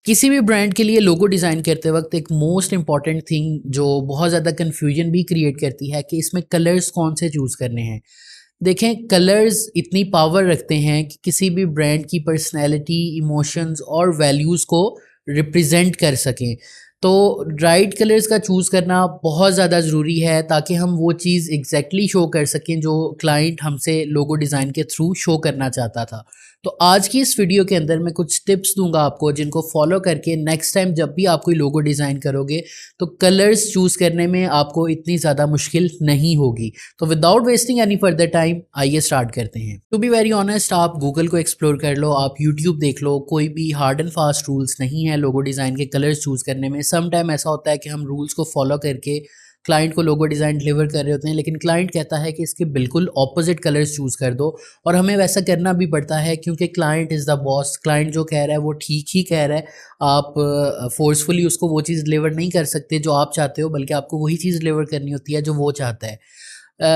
किसी भी ब्रांड के लिए लोगो डिज़ाइन करते वक्त एक मोस्ट इम्पॉर्टेंट थिंग जो बहुत ज़्यादा कन्फ्यूजन भी क्रिएट करती है कि इसमें कलर्स कौन से चूज़ करने हैं। देखें, कलर्स इतनी पावर रखते हैं कि किसी भी ब्रांड की पर्सनैलिटी, इमोशंस और वैल्यूज़ को रिप्रेजेंट कर सकें। तो राइट कलर्स का चूज़ करना बहुत ज़्यादा ज़रूरी है ताकि हम वो चीज़ एग्जैक्टली शो कर सकें जो क्लाइंट हमसे लोगो डिज़ाइन के थ्रू शो करना चाहता था। तो आज की इस वीडियो के अंदर मैं कुछ टिप्स दूंगा आपको जिनको फॉलो करके नेक्स्ट टाइम जब भी आप कोई लोगो डिज़ाइन करोगे तो कलर्स चूज़ करने में आपको इतनी ज़्यादा मुश्किल नहीं होगी। तो without wasting any further time आइए स्टार्ट करते हैं। टू बी वेरी ऑनेस्ट, आप गूगल को एक्सप्लोर कर लो, आप यूट्यूब देख लो, कोई भी हार्ड एंड फास्ट रूल्स नहीं है लोगो डिज़ाइन के कलर्स चूज़ करने में। सम टाइम ऐसा होता है कि हम रूल्स को फॉलो करके क्लाइंट को लोगो डिज़ाइन डिलीवर कर रहे होते हैं, लेकिन क्लाइंट कहता है कि इसके बिल्कुल ऑपोजिट कलर्स चूज़ कर दो, और हमें वैसा करना भी पड़ता है क्योंकि client is the boss. Client जो कह रहा है वो ठीक ही कह रहा है। आप फोर्सफुली उसको वो चीज़ डिलीवर नहीं कर सकते जो आप चाहते हो, बल्कि आपको वही चीज़ डिलीवर करनी होती है जो वो चाहता है।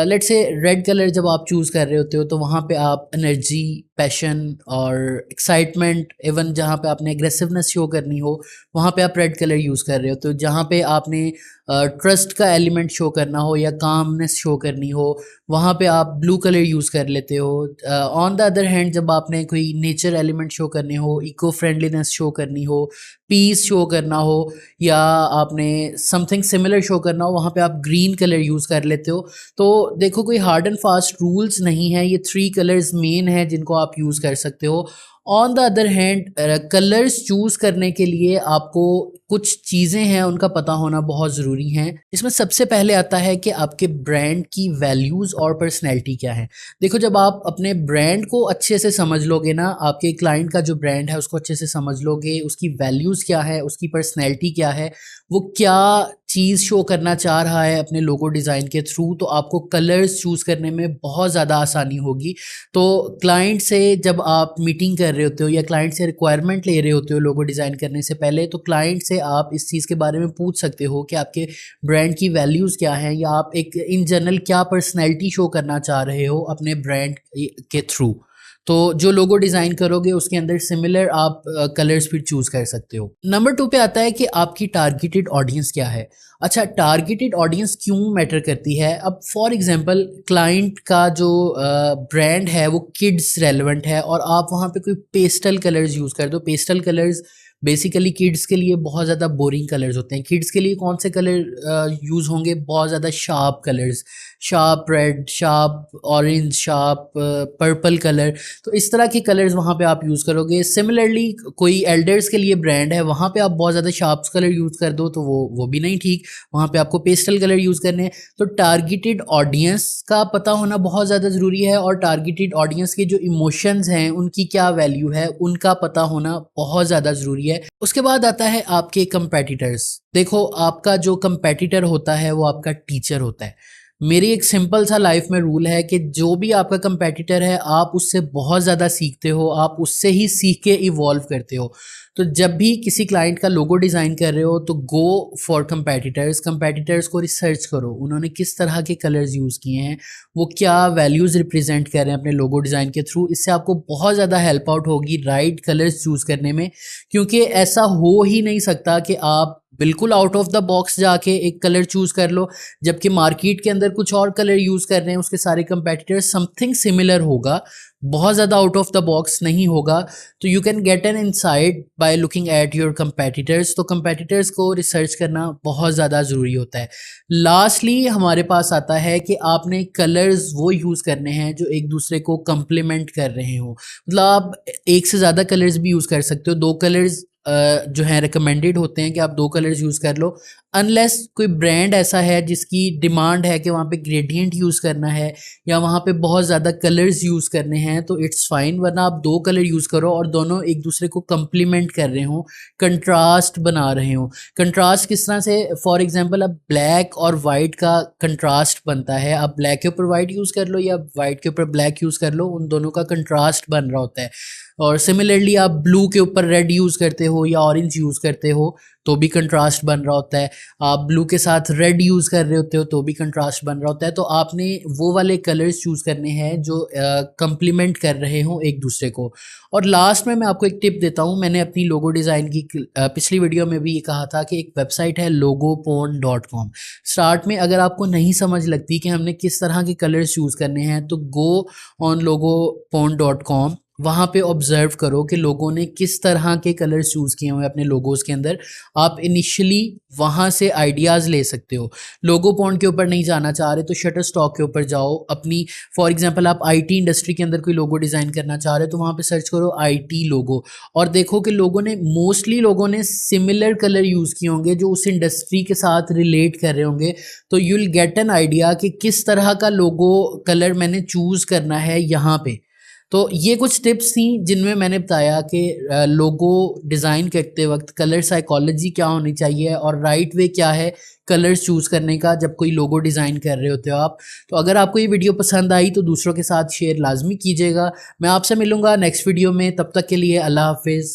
लेट्स से रेड कलर जब आप चूज़ कर रहे होते हो तो वहाँ पे आप एनर्जी, पैशन और एक्साइटमेंट, इवन जहाँ पे आपने एग्रेसिवनेस शो करनी हो वहाँ पे आप रेड कलर यूज़ कर रहे हो। तो जहाँ पे आपने ट्रस्ट का एलिमेंट शो करना हो या कामनेस शो करनी हो वहाँ पे आप ब्लू कलर यूज़ कर लेते हो। ऑन द अदर हैंड जब आपने कोई नेचर एलिमेंट शो करने हो, इको फ्रेंडलीनेस शो करनी हो, पीस शो करना हो या आपने समथिंग सिमिलर शो करना हो, वहाँ पे आप ग्रीन कलर यूज़ कर लेते हो। तो देखो, कोई हार्ड एंड फास्ट रूल्स नहीं है, ये 3 कलर्स मेन है जिनको आप यूज़ कर सकते हो। On the other hand colours choose करने के लिए आपको कुछ चीज़ें हैं उनका पता होना बहुत ज़रूरी है। इसमें सबसे पहले आता है कि आपके ब्रांड की वैल्यूज़ और पर्सनैलिटी क्या है। देखो, जब आप अपने ब्रांड को अच्छे से समझ लोगे ना, आपके क्लाइंट का जो ब्रांड है उसको अच्छे से समझ लोगे, उसकी वैल्यूज़ क्या है, उसकी पर्सनैलिटी क्या है, वो क्या चीज़ शो करना चाह रहा है अपने लोगो डिज़ाइन के थ्रू, तो आपको कलर्स चूज़ करने में बहुत ज़्यादा आसानी होगी। तो क्लाइंट से जब आप मीटिंग कर रहे होते हो या क्लाइंट से रिक्वायरमेंट ले रहे होते हो लोगो डिज़ाइन करने से पहले, तो क्लाइंट से आप इस चीज़ के बारे में पूछ सकते हो कि आपके ब्रांड की वैल्यूज़ क्या हैं, या आप एक इन जनरल क्या पर्सनैलिटी शो करना चाह रहे हो अपने ब्रांड के थ्रू। तो जो लोगो डिज़ाइन करोगे उसके अंदर सिमिलर आप कलर्स फिर चूज़ कर सकते हो। नंबर 2 पे आता है कि आपकी टारगेटेड ऑडियंस क्या है। अच्छा, टारगेटेड ऑडियंस क्यों मैटर करती है? अब फॉर एग्जांपल क्लाइंट का जो ब्रांड है वो किड्स रेलेवेंट है और आप वहाँ पे कोई पेस्टल कलर्स यूज़ कर दो। पेस्टल कलर्स बेसिकली किड्स के लिए बहुत ज़्यादा बोरिंग कलर्स होते हैं। किड्स के लिए कौन से कलर यूज़ होंगे? बहुत ज़्यादा sharp colours, sharp red, sharp orange, sharp purple colour. तो इस तरह के कलर्स वहाँ पे आप यूज़ करोगे। सिमिलरली कोई एल्डर्स के लिए ब्रांड है, वहाँ पे आप बहुत ज़्यादा शार्प कलर यूज़ कर दो तो वो भी नहीं ठीक, वहाँ पे आपको पेस्टल कलर यूज़ करने हैं। तो टारगेटेड ऑडियंस का पता होना बहुत ज़्यादा ज़रूरी है, और टारगेटेड ऑडियंस के जो इमोशंस हैं उनकी क्या वैल्यू है उनका पता होना बहुत ज़्यादा ज़रूरी है। उसके बाद आता है आपके कंपेटिटर्स। देखो, आपका जो कंपेटिटर होता है वो आपका टीचर होता है। मेरी एक सिंपल सा लाइफ में रूल है कि जो भी आपका कंपेटिटर है आप उससे बहुत ज़्यादा सीखते हो, आप उससे ही सीख के इवॉल्व करते हो। तो जब भी किसी क्लाइंट का लोगो डिज़ाइन कर रहे हो तो गो फॉर कंपेटिटर्स को रिसर्च करो, उन्होंने किस तरह के कलर्स यूज़ किए हैं, वो क्या वैल्यूज़ रिप्रेजेंट कर रहे हैं अपने लोगो डिज़ाइन के थ्रू। इससे आपको बहुत ज़्यादा हेल्प आउट होगी राइट कलर्स चूज़ करने में, क्योंकि ऐसा हो ही नहीं सकता कि आप बिल्कुल आउट ऑफ द बॉक्स जाके एक कलर चूज़ कर लो जबकि मार्केट के अंदर कुछ और कलर यूज़ कर रहे हैं उसके सारे कंपेटिटर्स। समथिंग सिमिलर होगा, बहुत ज़्यादा आउट ऑफ द बॉक्स नहीं होगा। तो you can get an insight by looking at your competitors. तो कंपेटिटर्स को रिसर्च करना बहुत ज़्यादा ज़रूरी होता है। लास्टली हमारे पास आता है कि आपने कलर्स वो यूज़ करने हैं जो एक दूसरे को कंप्लीमेंट कर रहे हो। मतलब आप एक से ज़्यादा कलर्स भी यूज़ कर सकते हो। 2 कलर्स जो हैं रिकमेंडेड होते हैं कि आप 2 कलर्स यूज़ कर लो, अनलेस कोई ब्रांड ऐसा है जिसकी डिमांड है कि वहाँ पे ग्रेडियंट यूज़ करना है या वहाँ पे बहुत ज़्यादा कलर्स यूज़ करने हैं, तो इट्स फाइन। वरना आप 2 कलर यूज़ करो और दोनों एक दूसरे को कंप्लीमेंट कर रहे हो, कंट्रास्ट बना रहे हो। कंट्रास्ट किस तरह से? फॉर एग्जांपल अब ब्लैक और वाइट का कंट्रास्ट बनता है, आप ब्लैक के ऊपर वाइट यूज़ कर लो या वाइट के ऊपर ब्लैक यूज़ कर लो, उन दोनों का कंट्रास्ट बन रहा होता है। और सिमिलरली आप ब्लू के ऊपर रेड यूज़ करते हो या ऑरेंज यूज़ करते हो तो भी कंट्रास्ट बन रहा होता है, आप ब्लू के साथ रेड यूज़ कर रहे होते हो तो भी कंट्रास्ट बन रहा होता है। तो आपने वो वाले कलर्स चूज़ करने हैं जो कंप्लीमेंट कर रहे हों एक दूसरे को। और लास्ट में मैं आपको एक टिप देता हूँ, मैंने अपनी लोगो डिज़ाइन की पिछली वीडियो में भी ये कहा था कि एक वेबसाइट है logoporn.com। स्टार्ट में अगर आपको नहीं समझ लगती कि हमने किस तरह के कलर्स यूज़ करने हैं तो गो ऑन logoporn.com, वहाँ पे ऑब्जर्व करो कि लोगों ने किस तरह के कलर्स चूज़ किए हुए हैं अपने लोगोज़ के अंदर। आप इनिशियली वहाँ से आइडियाज़ ले सकते हो। लोगो पॉन्ट के ऊपर नहीं जाना चाह रहे तो शटर स्टॉक के ऊपर जाओ। अपनी फॉर एग्जांपल आप आईटी इंडस्ट्री के अंदर कोई लोगो डिज़ाइन करना चाह रहे हो तो वहाँ पे सर्च करो आईटी लोगो, और देखो कि मोस्टली लोगों ने सिमिलर कलर यूज़ किए होंगे जो उस इंडस्ट्री के साथ रिलेट कर रहे होंगे। तो you will get an idea कि किस तरह का लोगो कलर मैंने चूज़ करना है यहाँ पे। तो ये कुछ टिप्स थी जिनमें मैंने बताया कि लोगो डिज़ाइन करते वक्त कलर साइकोलॉजी क्या होनी चाहिए और राइट वे क्या है कलर्स चूज़ करने का जब कोई लोगो डिज़ाइन कर रहे होते हो आप। तो अगर आपको ये वीडियो पसंद आई तो दूसरों के साथ शेयर लाजमी कीजिएगा। मैं आपसे मिलूँगा नेक्स्ट वीडियो में, तब तक के लिए अल्लाह हाफिज़।